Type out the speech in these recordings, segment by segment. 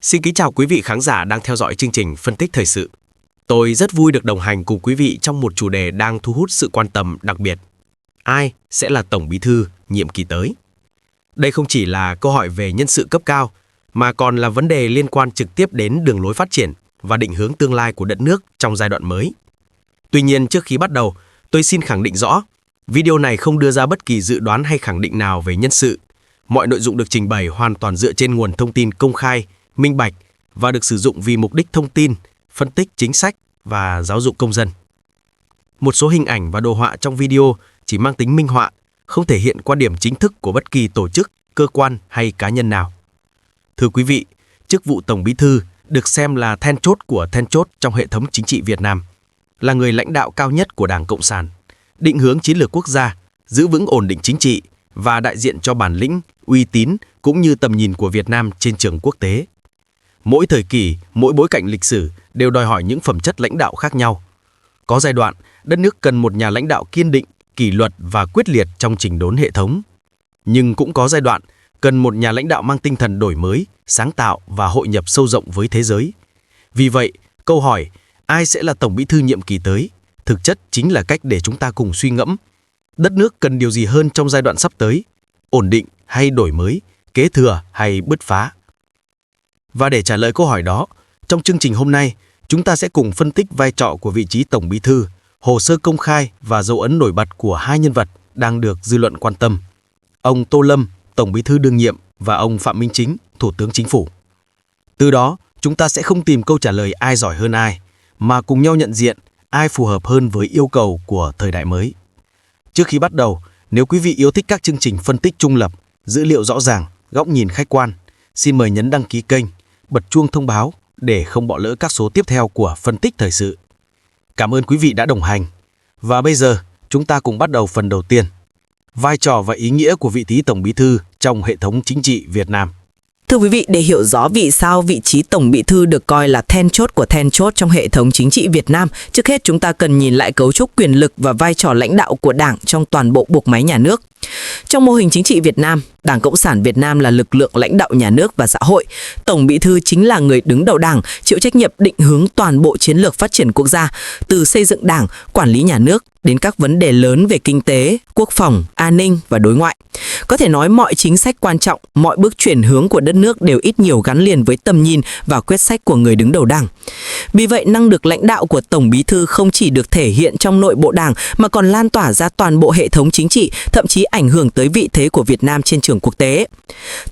Xin kính chào quý vị khán giả đang theo dõi chương trình Phân tích Thời sự. Tôi rất vui được đồng hành cùng quý vị trong một chủ đề đang thu hút sự quan tâm đặc biệt. Ai sẽ là Tổng Bí thư nhiệm kỳ tới? Đây không chỉ là câu hỏi về nhân sự cấp cao, mà còn là vấn đề liên quan trực tiếp đến đường lối phát triển và định hướng tương lai của đất nước trong giai đoạn mới. Tuy nhiên, trước khi bắt đầu, tôi xin khẳng định rõ, video này không đưa ra bất kỳ dự đoán hay khẳng định nào về nhân sự. Mọi nội dung được trình bày hoàn toàn dựa trên nguồn thông tin công khai, minh bạch và được sử dụng vì mục đích thông tin, phân tích chính sách và giáo dục công dân. Một số hình ảnh và đồ họa trong video chỉ mang tính minh họa, không thể hiện quan điểm chính thức của bất kỳ tổ chức, cơ quan hay cá nhân nào. Thưa quý vị, chức vụ Tổng Bí thư được xem là then chốt của then chốt trong hệ thống chính trị Việt Nam, là người lãnh đạo cao nhất của Đảng Cộng sản, định hướng chiến lược quốc gia, giữ vững ổn định chính trị và đại diện cho bản lĩnh, uy tín cũng như tầm nhìn của Việt Nam trên trường quốc tế. Mỗi thời kỳ, mỗi bối cảnh lịch sử đều đòi hỏi những phẩm chất lãnh đạo khác nhau. Có giai đoạn, đất nước cần một nhà lãnh đạo kiên định, kỷ luật và quyết liệt trong chỉnh đốn hệ thống. Nhưng cũng có giai đoạn, cần một nhà lãnh đạo mang tinh thần đổi mới, sáng tạo và hội nhập sâu rộng với thế giới. Vì vậy, câu hỏi ai sẽ là Tổng Bí thư nhiệm kỳ tới thực chất chính là cách để chúng ta cùng suy ngẫm. Đất nước cần điều gì hơn trong giai đoạn sắp tới? Ổn định hay đổi mới? Kế thừa hay bứt phá? Và để trả lời câu hỏi đó, trong chương trình hôm nay, chúng ta sẽ cùng phân tích vai trò của vị trí Tổng Bí thư, hồ sơ công khai và dấu ấn nổi bật của hai nhân vật đang được dư luận quan tâm. Ông Tô Lâm, Tổng Bí thư đương nhiệm và ông Phạm Minh Chính, Thủ tướng Chính phủ. Từ đó, chúng ta sẽ không tìm câu trả lời ai giỏi hơn ai, mà cùng nhau nhận diện ai phù hợp hơn với yêu cầu của thời đại mới. Trước khi bắt đầu, nếu quý vị yêu thích các chương trình phân tích trung lập, dữ liệu rõ ràng, góc nhìn khách quan, xin mời nhấn đăng ký kênh, bật chuông thông báo để không bỏ lỡ các số tiếp theo của Phân tích Thời sự. Cảm ơn quý vị đã đồng hành. Và bây giờ, chúng ta cùng bắt đầu phần đầu tiên. Vai trò và ý nghĩa của vị trí Tổng Bí thư trong hệ thống chính trị Việt Nam. Thưa quý vị, để hiểu rõ vì sao vị trí Tổng Bí thư được coi là then chốt của then chốt trong hệ thống chính trị Việt Nam, trước hết chúng ta cần nhìn lại cấu trúc quyền lực và vai trò lãnh đạo của Đảng trong toàn bộ bộ máy nhà nước. Trong mô hình chính trị Việt Nam, Đảng Cộng sản Việt Nam là lực lượng lãnh đạo nhà nước và xã hội. Tổng Bí thư chính là người đứng đầu Đảng, chịu trách nhiệm định hướng toàn bộ chiến lược phát triển quốc gia, từ xây dựng Đảng, quản lý nhà nước đến các vấn đề lớn về kinh tế, quốc phòng, an ninh và đối ngoại. Có thể nói mọi chính sách quan trọng, mọi bước chuyển hướng của đất nước đều ít nhiều gắn liền với tầm nhìn và quyết sách của người đứng đầu Đảng. Vì vậy, năng lực lãnh đạo của Tổng Bí thư không chỉ được thể hiện trong nội bộ Đảng mà còn lan tỏa ra toàn bộ hệ thống chính trị, thậm chí ảnh hưởng tới vị thế của Việt Nam trên trường quốc tế.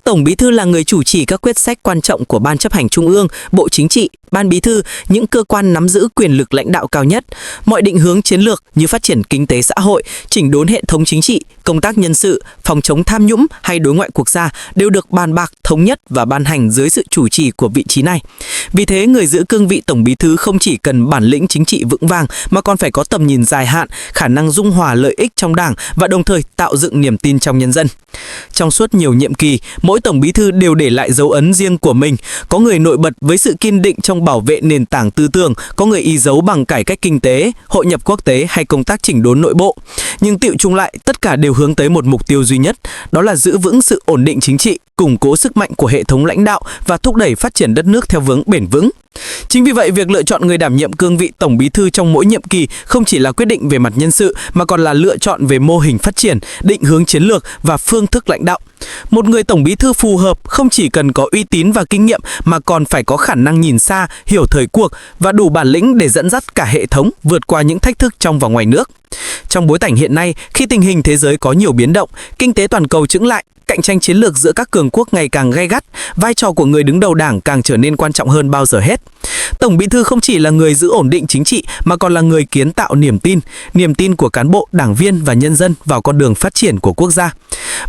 Tổng Bí thư là người chủ trì các quyết sách quan trọng của Ban Chấp hành Trung ương, Bộ Chính trị, Ban Bí thư, những cơ quan nắm giữ quyền lực lãnh đạo cao nhất. Mọi định hướng chiến lược như phát triển kinh tế xã hội, chỉnh đốn hệ thống chính trị, công tác nhân sự, phòng chống tham nhũng hay đối ngoại quốc gia đều được bàn bạc, thống nhất và ban hành dưới sự chủ trì của vị trí này. Vì thế, người giữ cương vị Tổng Bí thư không chỉ cần bản lĩnh chính trị vững vàng mà còn phải có tầm nhìn dài hạn, khả năng dung hòa lợi ích trong Đảng và đồng thời tạo dựng niềm tin trong nhân dân. Trong suốt nhiều nhiệm kỳ, mỗi Tổng Bí thư đều để lại dấu ấn riêng của mình. Có người nổi bật với sự kiên định trong bảo vệ nền tảng tư tưởng, có người y dấu bằng cải cách kinh tế, hội nhập quốc tế hay công tác chỉnh đốn nội bộ. Nhưng tựu chung lại, tất cả đều hướng tới một mục tiêu duy nhất, đó là giữ vững sự ổn định chính trị, củng cố sức mạnh của hệ thống lãnh đạo và thúc đẩy phát triển đất nước theo hướng bền vững. Chính vì vậy, việc lựa chọn người đảm nhiệm cương vị Tổng Bí thư trong mỗi nhiệm kỳ không chỉ là quyết định về mặt nhân sự mà còn là lựa chọn về mô hình phát triển, định hướng chiến lược và phương thức lãnh đạo. Một người Tổng Bí thư phù hợp không chỉ cần có uy tín và kinh nghiệm mà còn phải có khả năng nhìn xa, hiểu thời cuộc và đủ bản lĩnh để dẫn dắt cả hệ thống vượt qua những thách thức trong và ngoài nước. Trong bối cảnh hiện nay, khi tình hình thế giới có nhiều biến động, kinh tế toàn cầu chững lại, cạnh tranh chiến lược giữa các cường quốc ngày càng gay gắt, vai trò của người đứng đầu Đảng càng trở nên quan trọng hơn bao giờ hết. Tổng Bí thư không chỉ là người giữ ổn định chính trị mà còn là người kiến tạo niềm tin của cán bộ, đảng viên và nhân dân vào con đường phát triển của quốc gia.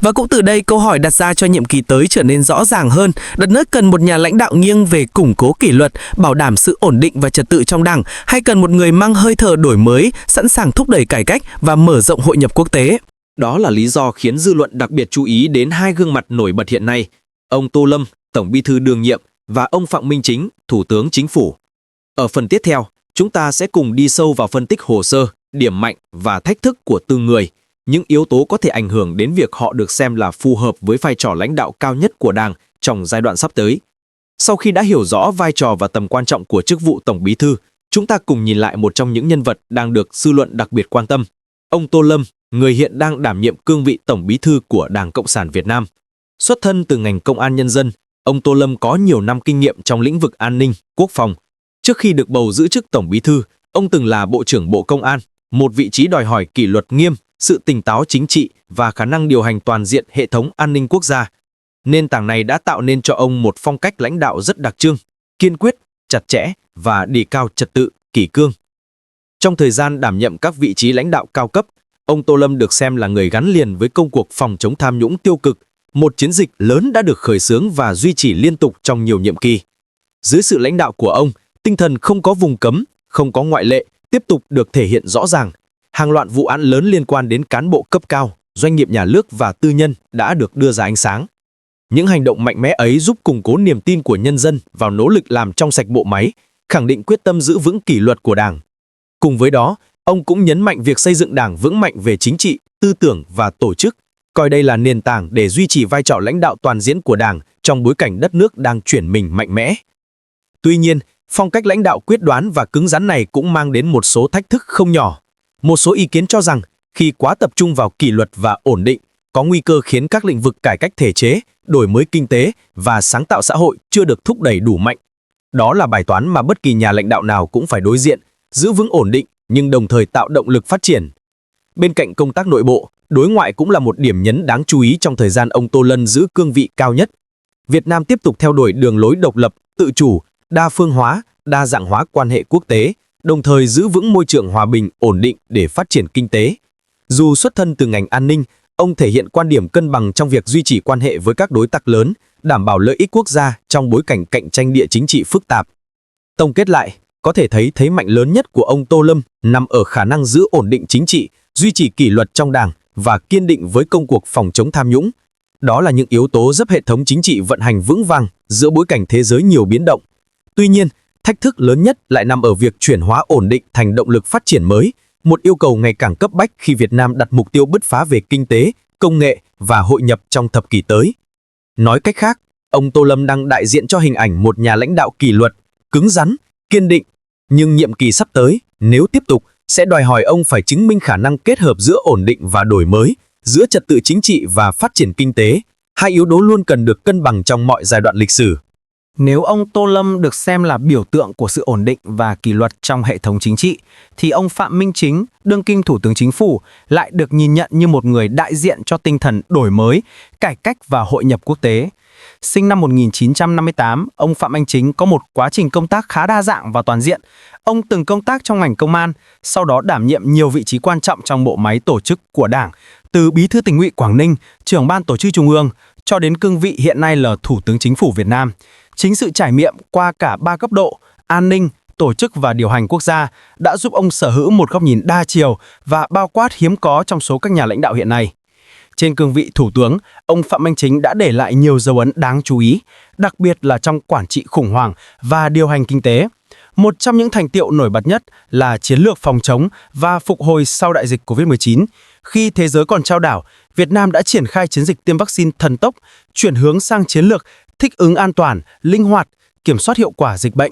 Và cũng từ đây, câu hỏi đặt ra cho nhiệm kỳ tới trở nên rõ ràng hơn. Đất nước cần một nhà lãnh đạo nghiêng về củng cố kỷ luật, bảo đảm sự ổn định và trật tự trong Đảng, hay cần một người mang hơi thở đổi mới, sẵn sàng thúc đẩy cải cách và mở rộng hội nhập quốc tế. Đó là lý do khiến dư luận đặc biệt chú ý đến hai gương mặt nổi bật hiện nay, ông Tô Lâm, Tổng Bí thư đương nhiệm và ông Phạm Minh Chính, Thủ tướng Chính phủ. Ở phần tiếp theo, chúng ta sẽ cùng đi sâu vào phân tích hồ sơ, điểm mạnh và thách thức của từng người, những yếu tố có thể ảnh hưởng đến việc họ được xem là phù hợp với vai trò lãnh đạo cao nhất của Đảng trong giai đoạn sắp tới. Sau khi đã hiểu rõ vai trò và tầm quan trọng của chức vụ Tổng Bí thư, chúng ta cùng nhìn lại một trong những nhân vật đang được dư luận đặc biệt quan tâm. Ông Tô Lâm, người hiện đang đảm nhiệm cương vị Tổng Bí thư của Đảng Cộng sản Việt Nam. Xuất thân từ ngành công an nhân dân, ông Tô Lâm có nhiều năm kinh nghiệm trong lĩnh vực an ninh, quốc phòng. Trước khi được bầu giữ chức Tổng Bí thư, ông từng là Bộ trưởng Bộ Công an, một vị trí đòi hỏi kỷ luật nghiêm, sự tỉnh táo chính trị và khả năng điều hành toàn diện hệ thống an ninh quốc gia. Nền tảng này đã tạo nên cho ông một phong cách lãnh đạo rất đặc trưng, kiên quyết, chặt chẽ và đề cao trật tự, kỷ cương. Trong thời gian đảm nhiệm các vị trí lãnh đạo cao cấp, ông Tô Lâm được xem là người gắn liền với công cuộc phòng chống tham nhũng tiêu cực, một chiến dịch lớn đã được khởi xướng và duy trì liên tục trong nhiều nhiệm kỳ. Dưới sự lãnh đạo của ông, tinh thần không có vùng cấm, không có ngoại lệ, tiếp tục được thể hiện rõ ràng. Hàng loạt vụ án lớn liên quan đến cán bộ cấp cao, doanh nghiệp nhà nước và tư nhân đã được đưa ra ánh sáng. Những hành động mạnh mẽ ấy giúp củng cố niềm tin của nhân dân vào nỗ lực làm trong sạch bộ máy, khẳng định quyết tâm giữ vững kỷ luật của Đảng. Cùng với đó, ông cũng nhấn mạnh việc xây dựng Đảng vững mạnh về chính trị, tư tưởng và tổ chức, coi đây là nền tảng để duy trì vai trò lãnh đạo toàn diện của Đảng trong bối cảnh đất nước đang chuyển mình mạnh mẽ. Tuy nhiên, phong cách lãnh đạo quyết đoán và cứng rắn này cũng mang đến một số thách thức không nhỏ. Một số ý kiến cho rằng, khi quá tập trung vào kỷ luật và ổn định, có nguy cơ khiến các lĩnh vực cải cách thể chế, đổi mới kinh tế và sáng tạo xã hội chưa được thúc đẩy đủ mạnh. Đó là bài toán mà bất kỳ nhà lãnh đạo nào cũng phải đối diện, giữ vững ổn định nhưng đồng thời tạo động lực phát triển. Bên cạnh công tác nội bộ, đối ngoại cũng là một điểm nhấn đáng chú ý trong thời gian ông Tô Lâm giữ cương vị cao nhất. Việt Nam tiếp tục theo đuổi đường lối độc lập, tự chủ, đa phương hóa, đa dạng hóa quan hệ quốc tế, đồng thời giữ vững môi trường hòa bình, ổn định để phát triển kinh tế. Dù xuất thân từ ngành an ninh, ông thể hiện quan điểm cân bằng trong việc duy trì quan hệ với các đối tác lớn, đảm bảo lợi ích quốc gia trong bối cảnh cạnh tranh địa chính trị phức tạp. Tổng kết lại, có thể thấy thế mạnh lớn nhất của ông Tô Lâm nằm ở khả năng giữ ổn định chính trị, duy trì kỷ luật trong Đảng và kiên định với công cuộc phòng chống tham nhũng. Đó là những yếu tố giúp hệ thống chính trị vận hành vững vàng giữa bối cảnh thế giới nhiều biến động. Tuy nhiên, thách thức lớn nhất lại nằm ở việc chuyển hóa ổn định thành động lực phát triển mới, một yêu cầu ngày càng cấp bách khi Việt Nam đặt mục tiêu bứt phá về kinh tế, công nghệ và hội nhập trong thập kỷ tới. Nói cách khác, ông Tô Lâm đang đại diện cho hình ảnh một nhà lãnh đạo kỷ luật, cứng rắn, kiên định. Nhưng nhiệm kỳ sắp tới, nếu tiếp tục, sẽ đòi hỏi ông phải chứng minh khả năng kết hợp giữa ổn định và đổi mới, giữa trật tự chính trị và phát triển kinh tế. Hai yếu tố luôn cần được cân bằng trong mọi giai đoạn lịch sử. Nếu ông Tô Lâm được xem là biểu tượng của sự ổn định và kỷ luật trong hệ thống chính trị, thì ông Phạm Minh Chính, đương kim Thủ tướng Chính phủ, lại được nhìn nhận như một người đại diện cho tinh thần đổi mới, cải cách và hội nhập quốc tế. Sinh năm 1958, ông Phạm Minh Chính có một quá trình công tác khá đa dạng và toàn diện. Ông từng công tác trong ngành công an, sau đó đảm nhiệm nhiều vị trí quan trọng trong bộ máy tổ chức của Đảng, từ Bí thư Tỉnh ủy Quảng Ninh, trưởng ban tổ chức Trung ương, cho đến cương vị hiện nay là Thủ tướng Chính phủ Việt Nam. Chính sự trải nghiệm qua cả 3 cấp độ, an ninh, tổ chức và điều hành quốc gia, đã giúp ông sở hữu một góc nhìn đa chiều và bao quát hiếm có trong số các nhà lãnh đạo hiện nay. Trên cương vị Thủ tướng, ông Phạm Minh Chính đã để lại nhiều dấu ấn đáng chú ý, đặc biệt là trong quản trị khủng hoảng và điều hành kinh tế. Một trong những thành tựu nổi bật nhất là chiến lược phòng chống và phục hồi sau đại dịch COVID-19. Khi thế giới còn chao đảo, Việt Nam đã triển khai chiến dịch tiêm vaccine thần tốc, chuyển hướng sang chiến lược thích ứng an toàn, linh hoạt, kiểm soát hiệu quả dịch bệnh.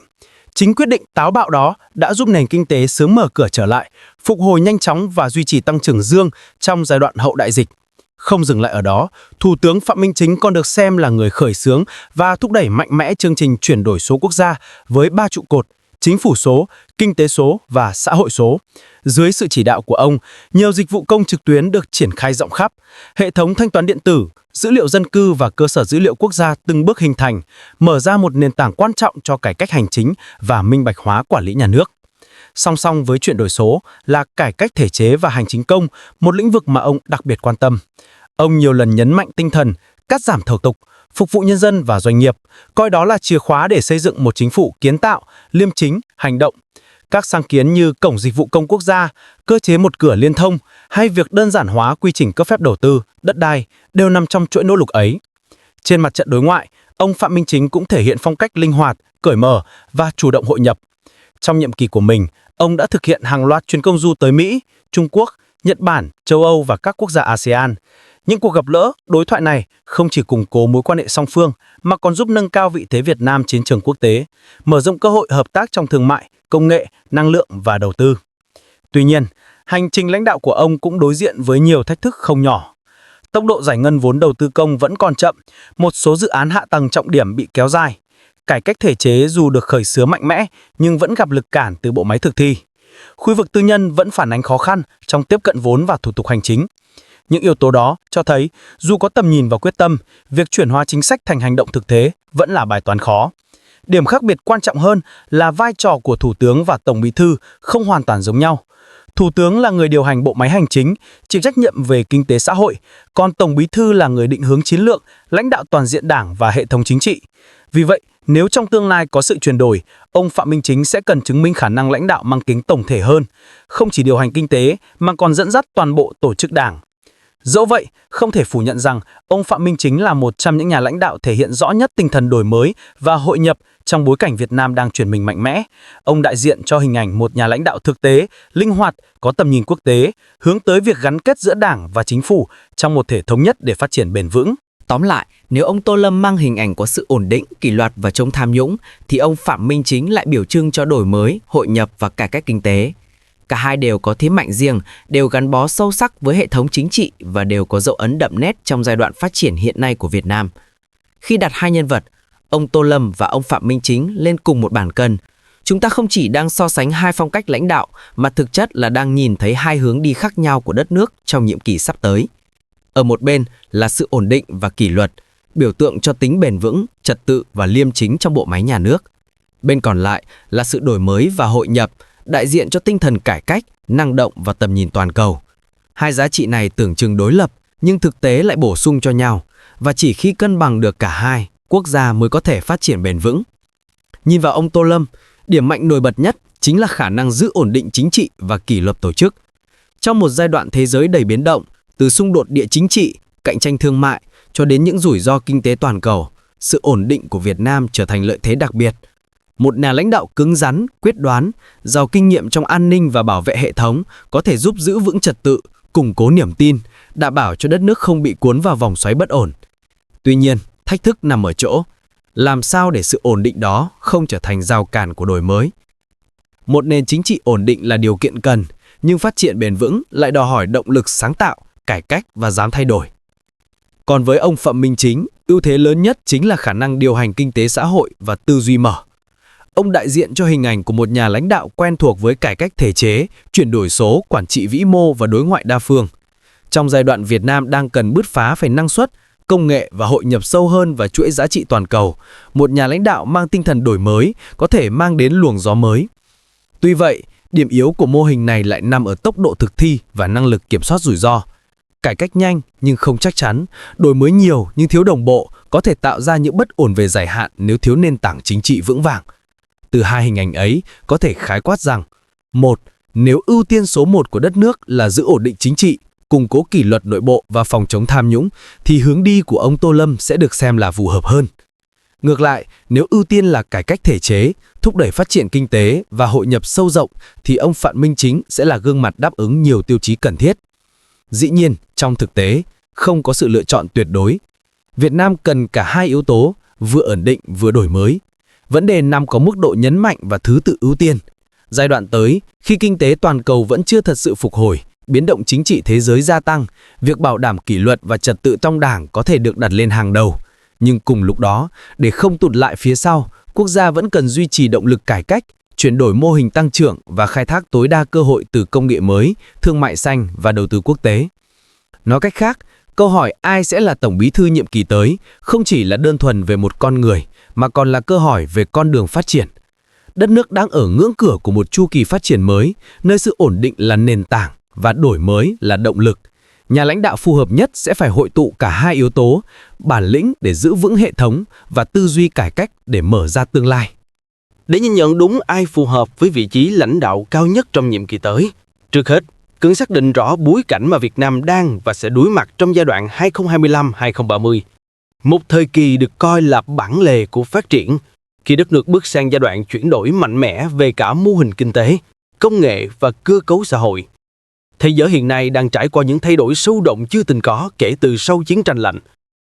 Chính quyết định táo bạo đó đã giúp nền kinh tế sớm mở cửa trở lại, phục hồi nhanh chóng và duy trì tăng trưởng dương trong giai đoạn hậu đại dịch. Không dừng lại ở đó, Thủ tướng Phạm Minh Chính còn được xem là người khởi xướng và thúc đẩy mạnh mẽ chương trình chuyển đổi số quốc gia với 3 trụ cột: chính phủ số, kinh tế số và xã hội số. Dưới sự chỉ đạo của ông, nhiều dịch vụ công trực tuyến được triển khai rộng khắp, hệ thống thanh toán điện tử, dữ liệu dân cư và cơ sở dữ liệu quốc gia từng bước hình thành, mở ra một nền tảng quan trọng cho cải cách hành chính và minh bạch hóa quản lý nhà nước. Song song với chuyển đổi số là cải cách thể chế và hành chính công, một lĩnh vực mà ông đặc biệt quan tâm. Ông nhiều lần nhấn mạnh tinh thần cắt giảm thủ tục, phục vụ nhân dân và doanh nghiệp, coi đó là chìa khóa để xây dựng một chính phủ kiến tạo, liêm chính, hành động. Các sáng kiến như Cổng Dịch vụ Công Quốc gia, cơ chế một cửa liên thông hay việc đơn giản hóa quy trình cấp phép đầu tư, đất đai đều nằm trong chuỗi nỗ lực ấy. Trên mặt trận đối ngoại, ông Phạm Minh Chính cũng thể hiện phong cách linh hoạt, cởi mở và chủ động hội nhập. Trong nhiệm kỳ của mình, ông đã thực hiện hàng loạt chuyến công du tới Mỹ, Trung Quốc, Nhật Bản, châu Âu và các quốc gia ASEAN. Những cuộc gặp gỡ, đối thoại này không chỉ củng cố mối quan hệ song phương mà còn giúp nâng cao vị thế Việt Nam trên trường quốc tế, mở rộng cơ hội hợp tác trong thương mại, công nghệ, năng lượng và đầu tư. Tuy nhiên, hành trình lãnh đạo của ông cũng đối diện với nhiều thách thức không nhỏ. Tốc độ giải ngân vốn đầu tư công vẫn còn chậm, một số dự án hạ tầng trọng điểm bị kéo dài. Cải cách thể chế dù được khởi xướng mạnh mẽ nhưng vẫn gặp lực cản từ bộ máy thực thi. Khu vực tư nhân vẫn phản ánh khó khăn trong tiếp cận vốn và thủ tục hành chính. Những yếu tố đó cho thấy dù có tầm nhìn và quyết tâm, việc chuyển hóa chính sách thành hành động thực tế vẫn là bài toán khó. Điểm khác biệt quan trọng hơn là vai trò của Thủ tướng và Tổng Bí thư không hoàn toàn giống nhau. Thủ tướng là người điều hành bộ máy hành chính, chịu trách nhiệm về kinh tế xã hội, còn Tổng Bí thư là người định hướng chiến lược, lãnh đạo toàn diện Đảng và hệ thống chính trị. Vì vậy, nếu trong tương lai có sự chuyển đổi, ông Phạm Minh Chính sẽ cần chứng minh khả năng lãnh đạo mang tính tổng thể hơn, không chỉ điều hành kinh tế mà còn dẫn dắt toàn bộ tổ chức Đảng. Dẫu vậy, không thể phủ nhận rằng ông Phạm Minh Chính là một trong những nhà lãnh đạo thể hiện rõ nhất tinh thần đổi mới và hội nhập trong bối cảnh Việt Nam đang chuyển mình mạnh mẽ. Ông đại diện cho hình ảnh một nhà lãnh đạo thực tế, linh hoạt, có tầm nhìn quốc tế, hướng tới việc gắn kết giữa Đảng và Chính phủ trong một thể thống nhất để phát triển bền vững. Tóm lại, nếu ông Tô Lâm mang hình ảnh có sự ổn định, kỷ luật và chống tham nhũng, thì ông Phạm Minh Chính lại biểu trưng cho đổi mới, hội nhập và cải cách kinh tế. Cả hai đều có thế mạnh riêng, đều gắn bó sâu sắc với hệ thống chính trị và đều có dấu ấn đậm nét trong giai đoạn phát triển hiện nay của Việt Nam. Khi đặt hai nhân vật, ông Tô Lâm và ông Phạm Minh Chính lên cùng một bàn cân, chúng ta không chỉ đang so sánh hai phong cách lãnh đạo mà thực chất là đang nhìn thấy hai hướng đi khác nhau của đất nước trong nhiệm kỳ sắp tới. Ở một bên là sự ổn định và kỷ luật, biểu tượng cho tính bền vững, trật tự và liêm chính trong bộ máy nhà nước. Bên còn lại là sự đổi mới và hội nhập, đại diện cho tinh thần cải cách, năng động và tầm nhìn toàn cầu. Hai giá trị này tưởng chừng đối lập nhưng thực tế lại bổ sung cho nhau, và chỉ khi cân bằng được cả hai, quốc gia mới có thể phát triển bền vững. Nhìn vào ông Tô Lâm, điểm mạnh nổi bật nhất chính là khả năng giữ ổn định chính trị và kỷ luật tổ chức. Trong một giai đoạn thế giới đầy biến động, từ xung đột địa chính trị, cạnh tranh thương mại cho đến những rủi ro kinh tế toàn cầu, sự ổn định của Việt Nam trở thành lợi thế đặc biệt. Một nhà lãnh đạo cứng rắn, quyết đoán, giàu kinh nghiệm trong an ninh và bảo vệ hệ thống có thể giúp giữ vững trật tự, củng cố niềm tin, đảm bảo cho đất nước không bị cuốn vào vòng xoáy bất ổn. Tuy nhiên, thách thức nằm ở chỗ, làm sao để sự ổn định đó không trở thành rào cản của đổi mới. Một nền chính trị ổn định là điều kiện cần, nhưng phát triển bền vững lại đòi hỏi động lực sáng tạo, cải cách và dám thay đổi. Còn với ông Phạm Minh Chính, ưu thế lớn nhất chính là khả năng điều hành kinh tế xã hội và tư duy mở. Ông đại diện cho hình ảnh của một nhà lãnh đạo quen thuộc với cải cách thể chế, chuyển đổi số, quản trị vĩ mô và đối ngoại đa phương. Trong giai đoạn Việt Nam đang cần bứt phá về năng suất, công nghệ và hội nhập sâu hơn vào chuỗi giá trị toàn cầu, một nhà lãnh đạo mang tinh thần đổi mới có thể mang đến luồng gió mới. Tuy vậy, điểm yếu của mô hình này lại nằm ở tốc độ thực thi và năng lực kiểm soát rủi ro. Cải cách nhanh nhưng không chắc chắn, đổi mới nhiều nhưng thiếu đồng bộ có thể tạo ra những bất ổn về dài hạn nếu thiếu nền tảng chính trị vững vàng. Từ hai hình ảnh ấy có thể khái quát rằng: 1. Nếu ưu tiên số 1 của đất nước là giữ ổn định chính trị, củng cố kỷ luật nội bộ và phòng chống tham nhũng, thì hướng đi của ông Tô Lâm sẽ được xem là phù hợp hơn. Ngược lại, nếu ưu tiên là cải cách thể chế, thúc đẩy phát triển kinh tế và hội nhập sâu rộng, thì ông Phạm Minh Chính sẽ là gương mặt đáp ứng nhiều tiêu chí cần thiết. Dĩ nhiên, trong thực tế, không có sự lựa chọn tuyệt đối. Việt Nam cần cả hai yếu tố, vừa ổn định vừa đổi mới. Vấn đề nằm có mức độ nhấn mạnh và thứ tự ưu tiên. Giai đoạn tới, khi kinh tế toàn cầu vẫn chưa thật sự phục hồi, biến động chính trị thế giới gia tăng, việc bảo đảm kỷ luật và trật tự trong Đảng có thể được đặt lên hàng đầu. Nhưng cùng lúc đó, để không tụt lại phía sau, quốc gia vẫn cần duy trì động lực cải cách, chuyển đổi mô hình tăng trưởng và khai thác tối đa cơ hội từ công nghệ mới, thương mại xanh và đầu tư quốc tế. Nói cách khác, câu hỏi ai sẽ là Tổng Bí thư nhiệm kỳ tới không chỉ là đơn thuần về một con người, mà còn là câu hỏi về con đường phát triển. Đất nước đang ở ngưỡng cửa của một chu kỳ phát triển mới, nơi sự ổn định là nền tảng và đổi mới là động lực. Nhà lãnh đạo phù hợp nhất sẽ phải hội tụ cả hai yếu tố, bản lĩnh để giữ vững hệ thống và tư duy cải cách để mở ra tương lai. Để nhìn nhận đúng ai phù hợp với vị trí lãnh đạo cao nhất trong nhiệm kỳ tới, trước hết, cần xác định rõ bối cảnh mà Việt Nam đang và sẽ đối mặt trong giai đoạn 2025-2030. Một thời kỳ được coi là bản lề của phát triển, khi đất nước bước sang giai đoạn chuyển đổi mạnh mẽ về cả mô hình kinh tế, công nghệ và cơ cấu xã hội. Thế giới hiện nay đang trải qua những thay đổi sâu rộng chưa từng có kể từ sau chiến tranh lạnh.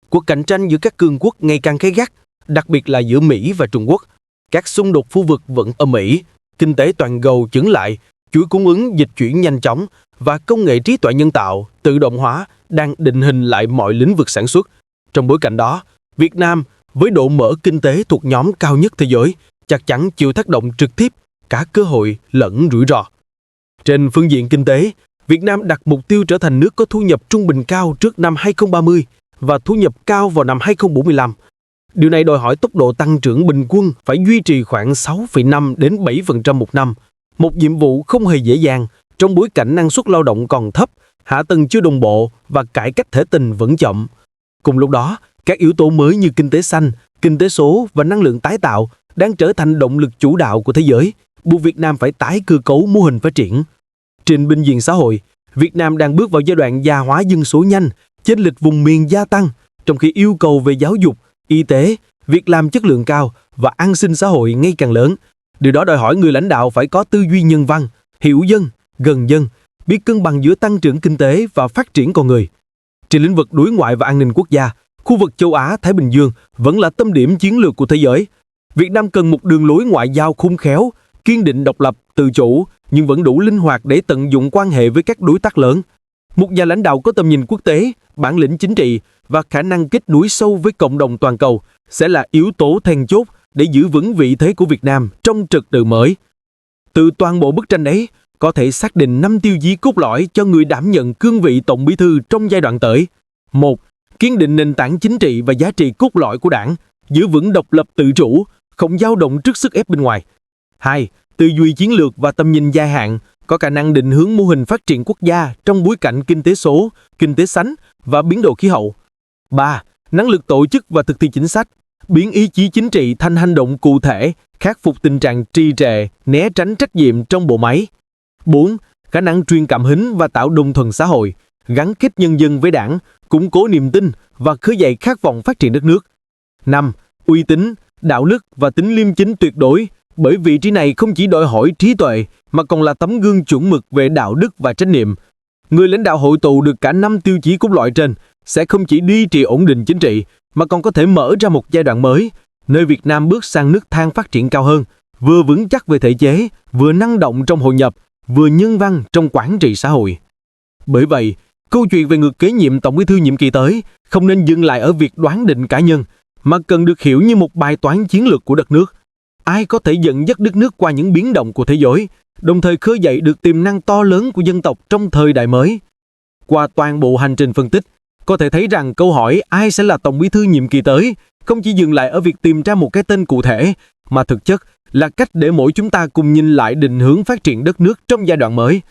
Cuộc cạnh tranh giữa các cường quốc ngày càng gay gắt, đặc biệt là giữa Mỹ và Trung Quốc. Các xung đột khu vực vẫn âm ỉ, kinh tế toàn cầu chững lại, chuỗi cung ứng dịch chuyển nhanh chóng và công nghệ trí tuệ nhân tạo, tự động hóa đang định hình lại mọi lĩnh vực sản xuất. Trong bối cảnh đó, Việt Nam với độ mở kinh tế thuộc nhóm cao nhất thế giới chắc chắn chịu tác động trực tiếp cả cơ hội lẫn rủi ro. Trên phương diện kinh tế, Việt Nam đặt mục tiêu trở thành nước có thu nhập trung bình cao trước năm 2030 và thu nhập cao vào năm 2045. Điều này đòi hỏi tốc độ tăng trưởng bình quân phải duy trì khoảng 6,5 đến 7% một năm, một nhiệm vụ không hề dễ dàng trong bối cảnh năng suất lao động còn thấp, hạ tầng chưa đồng bộ và cải cách thể tình vẫn chậm. Cùng lúc đó, các yếu tố mới như kinh tế xanh, kinh tế số và năng lượng tái tạo đang trở thành động lực chủ đạo của thế giới, buộc Việt Nam phải tái cơ cấu mô hình phát triển. Trên bình diện xã hội, Việt Nam đang bước vào giai đoạn già hóa dân số nhanh, chênh lệch vùng miền gia tăng, trong khi yêu cầu về giáo dục, y tế, việc làm chất lượng cao và an sinh xã hội ngày càng lớn. Điều đó đòi hỏi người lãnh đạo phải có tư duy nhân văn, hiểu dân, gần dân, biết cân bằng giữa tăng trưởng kinh tế và phát triển con người. Trên lĩnh vực đối ngoại và an ninh quốc gia, khu vực châu Á-Thái Bình Dương vẫn là tâm điểm chiến lược của thế giới. Việt Nam cần một đường lối ngoại giao khôn khéo, kiên định độc lập, tự chủ, nhưng vẫn đủ linh hoạt để tận dụng quan hệ với các đối tác lớn. Một nhà lãnh đạo có tầm nhìn quốc tế, bản lĩnh chính trị và khả năng kết nối sâu với cộng đồng toàn cầu sẽ là yếu tố then chốt để giữ vững vị thế của Việt Nam trong trật tự mới. Từ toàn bộ bức tranh ấy, có thể xác định 5 tiêu chí cốt lõi cho người đảm nhận cương vị Tổng Bí thư trong giai đoạn tới. 1. Kiên định nền tảng chính trị và giá trị cốt lõi của Đảng, giữ vững độc lập tự chủ, không dao động trước sức ép bên ngoài. 2. Tư duy chiến lược và tầm nhìn dài hạn, có khả năng định hướng mô hình phát triển quốc gia trong bối cảnh kinh tế số, kinh tế xanh và biến đổi khí hậu. 3. Năng lực tổ chức và thực thi chính sách, biến ý chí chính trị thành hành động cụ thể, khắc phục tình trạng trì trệ, né tránh trách nhiệm trong bộ máy. 4. Khả năng truyền cảm hứng và tạo đồng thuận xã hội, gắn kết nhân dân với Đảng, củng cố niềm tin và khơi dậy khát vọng phát triển đất nước. 5. Uy tín, đạo đức và tính liêm chính tuyệt đối, bởi vị trí này không chỉ đòi hỏi trí tuệ mà còn là tấm gương chuẩn mực về đạo đức và trách nhiệm. Người lãnh đạo hội tụ được cả 5 tiêu chí cốt lõi trên sẽ không chỉ duy trì ổn định chính trị mà còn có thể mở ra một giai đoạn mới, nơi Việt Nam bước sang nước thang phát triển cao hơn, vừa vững chắc về thể chế, vừa năng động trong hội nhập, vừa nhân văn trong quản trị xã hội. Bởi vậy, câu chuyện về người kế nhiệm Tổng Bí thư nhiệm kỳ tới không nên dừng lại ở việc đoán định cá nhân, mà cần được hiểu như một bài toán chiến lược của đất nước. Ai có thể dẫn dắt đất nước qua những biến động của thế giới, đồng thời khơi dậy được tiềm năng to lớn của dân tộc trong thời đại mới? Qua toàn bộ hành trình phân tích, có thể thấy rằng câu hỏi ai sẽ là Tổng Bí thư nhiệm kỳ tới không chỉ dừng lại ở việc tìm ra một cái tên cụ thể, mà thực chất là cách để mỗi chúng ta cùng nhìn lại định hướng phát triển đất nước trong giai đoạn mới.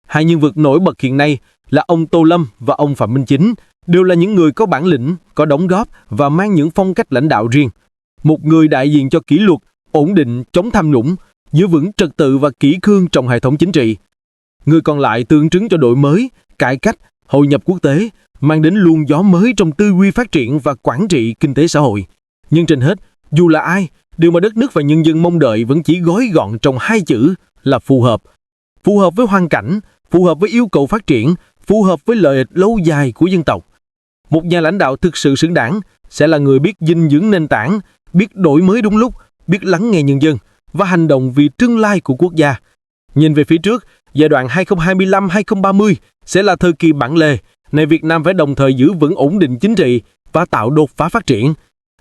Hai nhân vật nổi bật hiện nay là ông Tô Lâm và ông Phạm Minh Chính, đều là những người có bản lĩnh, có đóng góp và mang những phong cách lãnh đạo riêng. Một người đại diện cho kỷ luật, ổn định, chống tham nhũng, giữ vững trật tự và kỷ cương trong hệ thống chính trị. Người còn lại tượng trưng cho đổi mới, cải cách, hội nhập quốc tế, mang đến luồng gió mới trong tư duy phát triển và quản trị kinh tế xã hội. Nhưng trên hết, dù là ai, điều mà đất nước và nhân dân mong đợi vẫn chỉ gói gọn trong 2 chữ là phù hợp. Phù hợp với hoàn cảnh, phù hợp với yêu cầu phát triển, phù hợp với lợi ích lâu dài của dân tộc. Một nhà lãnh đạo thực sự xứng đáng sẽ là người biết gìn giữ nền tảng, biết đổi mới đúng lúc, biết lắng nghe nhân dân và hành động vì tương lai của quốc gia. Nhìn về phía trước, giai đoạn 2025-2030 sẽ là thời kỳ bản lề, nơi Việt Nam phải đồng thời giữ vững ổn định chính trị và tạo đột phá phát triển.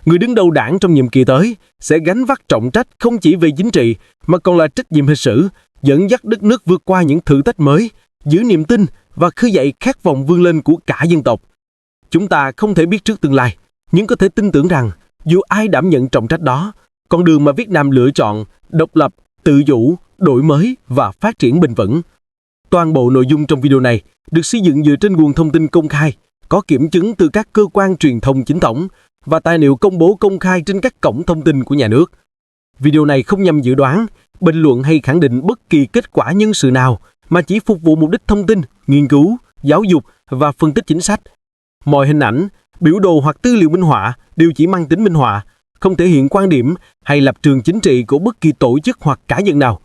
Người đứng đầu Đảng trong nhiệm kỳ tới sẽ gánh vác trọng trách không chỉ về chính trị mà còn là trách nhiệm lịch sử, dẫn dắt đất nước vượt qua những thử thách mới, giữ niềm tin và khơi dậy khát vọng vươn lên của cả dân tộc. Chúng ta không thể biết trước tương lai, nhưng có thể tin tưởng rằng dù ai đảm nhận trọng trách đó, con đường mà Việt Nam lựa chọn, độc lập, tự chủ, đổi mới và phát triển bền vững. Toàn bộ nội dung trong video này được xây dựng dựa trên nguồn thông tin công khai, có kiểm chứng từ các cơ quan truyền thông chính thống và tài liệu công bố công khai trên các cổng thông tin của nhà nước. Video này không nhằm dự đoán, bình luận hay khẳng định bất kỳ kết quả nhân sự nào, mà chỉ phục vụ mục đích thông tin, nghiên cứu, giáo dục và phân tích chính sách. Mọi hình ảnh, biểu đồ hoặc tư liệu minh họa đều chỉ mang tính minh họa, không thể hiện quan điểm hay lập trường chính trị của bất kỳ tổ chức hoặc cá nhân nào.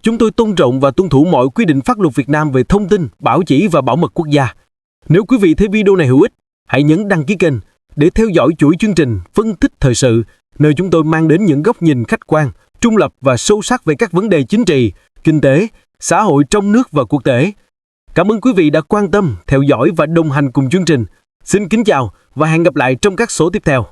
Chúng tôi tôn trọng và tuân thủ mọi quy định pháp luật Việt Nam về thông tin, bảo chỉ và bảo mật quốc gia. Nếu quý vị thấy video này hữu ích, hãy nhấn đăng ký kênh để theo dõi chuỗi chương trình phân tích thời sự, nơi chúng tôi mang đến những góc nhìn khách quan, trung lập và sâu sắc về các vấn đề chính trị, kinh tế, xã hội trong nước và quốc tế. Cảm ơn quý vị đã quan tâm, theo dõi và đồng hành cùng chương trình. Xin kính chào và hẹn gặp lại trong các số tiếp theo.